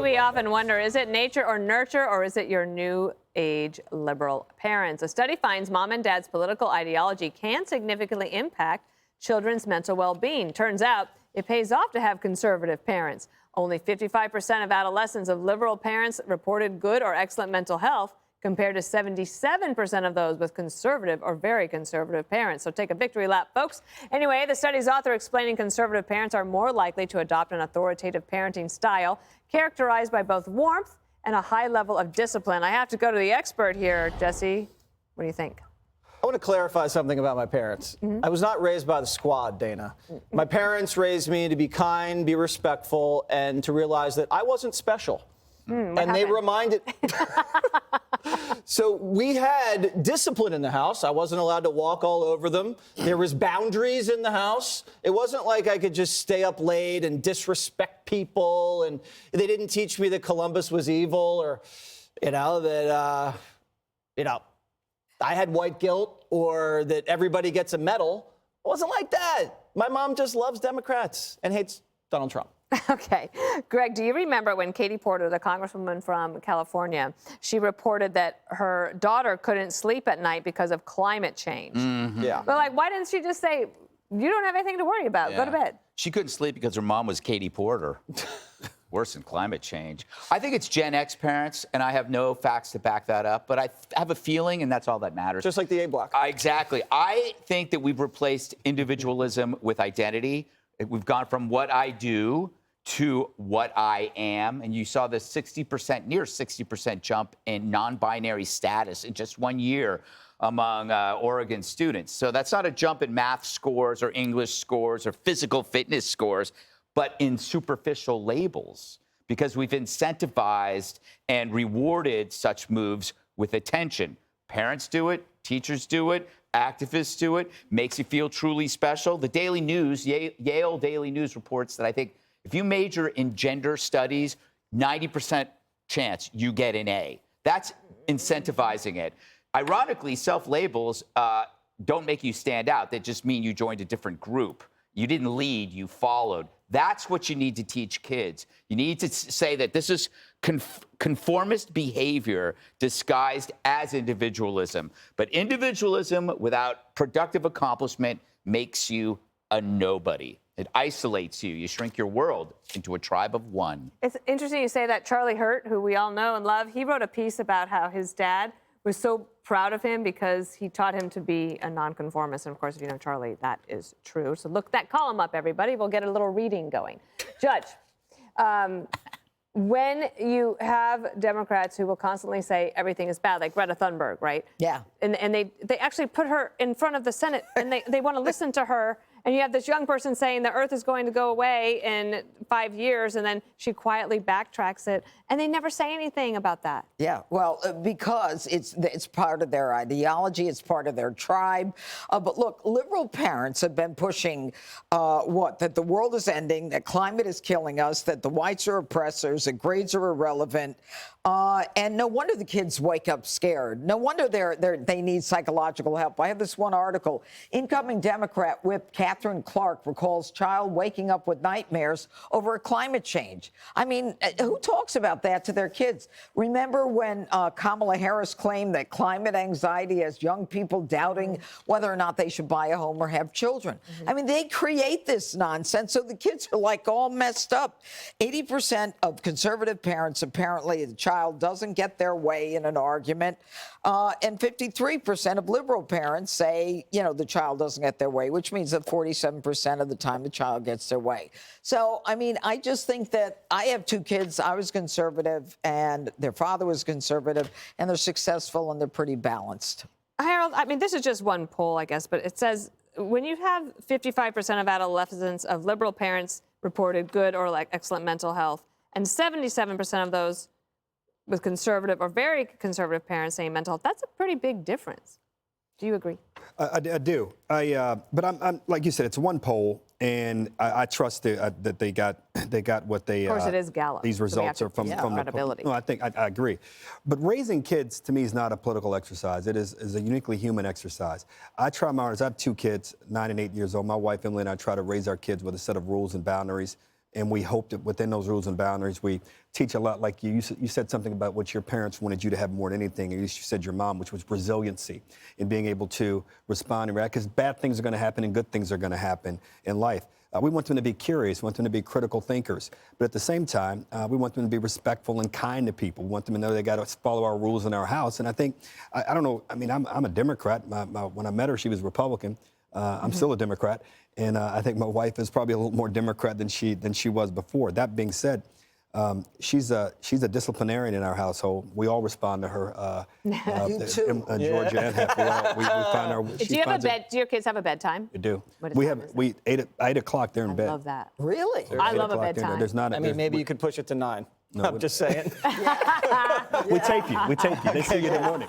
We often wonder, is it nature or nurture, or is it your new age liberal parents? A study finds mom and dad's political ideology can significantly impact children's mental well-being. Turns out it pays off to have conservative parents. Only 55% of adolescents of liberal parents reported good or excellent mental health, compared to 77% of those with conservative or very conservative parents. So take a victory lap, folks. Anyway, the study's author explaining conservative parents are more likely to adopt an authoritative parenting style characterized by both warmth and a high level of discipline. I have to go to the expert here. Jesse, what do you think? I want to clarify something about my parents. I was not raised by the squad, Dana. My parents raised me to be kind, be respectful, and to realize that I wasn't special. And they reminded... So we had discipline in the house. I wasn't allowed to walk all over them. There was boundaries in the house. It wasn't like I could just stay up late and disrespect people. And they didn't teach me that Columbus was evil, or, that, I had white guilt, or that everybody gets a medal. It wasn't like that. My mom just loves Democrats and hates Donald Trump. Okay. Greg, do you remember when Katie Porter, the congresswoman from California, she reported that her daughter couldn't sleep at night because of climate change? Yeah. But why didn't she just say, you don't have anything to worry about, go to bed? She couldn't sleep because her mom was Katie Porter. Worse than climate change. I think it's Gen X parents, and I have no facts to back that up, but I have a feeling, and that's all that matters. Just like the A block. Exactly. I think that we've replaced individualism with identity. We've gone from what I do to what I am. And you saw the near 60% jump in non-binary status in just 1 year among Oregon students. So that's not a jump in math scores or English scores or physical fitness scores, but in superficial labels, because we've incentivized and rewarded such moves with attention. Parents do it, teachers do it, activists do it, makes you feel truly special. The Daily News, Yale Daily News reports that I think if you major in gender studies, 90% chance you get an A. That's incentivizing it. Ironically, self-labels don't make you stand out. They just mean you joined a different group. You didn't lead, you followed. That's what you need to teach kids. You need to say that this is conformist behavior disguised as individualism. But individualism without productive accomplishment makes you a nobody. It isolates you. You shrink your world into a tribe of one. It's interesting you say that. Charlie Hurt, who we all know and love, he wrote a piece about how his dad was so proud of him because he taught him to be a nonconformist. And of course, if you know Charlie, that is true. So look that column up, everybody. We'll get a little reading going. Judge, when you have Democrats who will constantly say everything is bad, like Greta Thunberg, right? Yeah. And they actually put her in front of the Senate, and they want to listen to her. And you have this young person saying the Earth is going to go away in 5 years, and then she quietly backtracks it, and they never say anything about that. Yeah, well, because it's part of their ideology, it's part of their tribe. But look, liberal parents have been pushing that the world is ending, that climate is killing us, that the whites are oppressors, that grades are irrelevant. And no wonder the kids wake up scared. No wonder they need psychological help. I have this one article. Incoming Democrat Whip Catherine Clark recalls child waking up with nightmares over climate change. I mean, who talks about that to their kids? Remember when Kamala Harris claimed that climate anxiety has young people doubting whether or not they should buy a home or have children? I mean, they create this nonsense, so the kids are like all messed up. 80% of conservative parents, apparently, the child doesn't get their way in an argument. And 53% of liberal parents say, the child doesn't get their way, which means that 47% of the time the child gets their way. So, I mean, I just think that I have two kids. I was conservative and their father was conservative, and they're successful and they're pretty balanced. Harold, I mean, this is just one poll, I guess, but it says when you have 55% of adolescents of liberal parents reported good or excellent mental health, and 77% of those with conservative or very conservative parents saying mental health, that's a pretty big difference. Do you agree? I do. But I'm like you said, it's one poll, and I trust that they got what they. Of course, it is Gallup. These results are from credibility. No, I agree. But raising kids to me is not a political exercise. It is a uniquely human exercise. I try my hardest. I have two kids, 9 and 8 years old. My wife Emily and I try to raise our kids with a set of rules and boundaries. And we hope that within those rules and boundaries, we teach a lot like you. You said something about what your parents wanted you to have more than anything. At least you said your mom, which was resiliency and being able to respond and react. Because bad things are going to happen and good things are going to happen in life. We want them to be curious. We want them to be critical thinkers. But at the same time, we want them to be respectful and kind to people. We want them to know they got to follow our rules in our house. And I think, I don't know, I mean, I'm a Democrat. When I met her, she was Republican. I'm still a Democrat. And I think my wife is probably a little more Democrat than she was before. That being said, she's a disciplinarian in our household. We all respond to her. You too. Georgia and Hep, we find our. Do you have a bed? Do your kids have a bedtime? We do. What We time have is it? 8 o'clock. They're in bed. I love that. Really? I love a 8 o'clock, they're in bedtime. there. There's not. I mean, maybe you could push it to 9. No, I'm just saying. We tape you. They see you in the morning.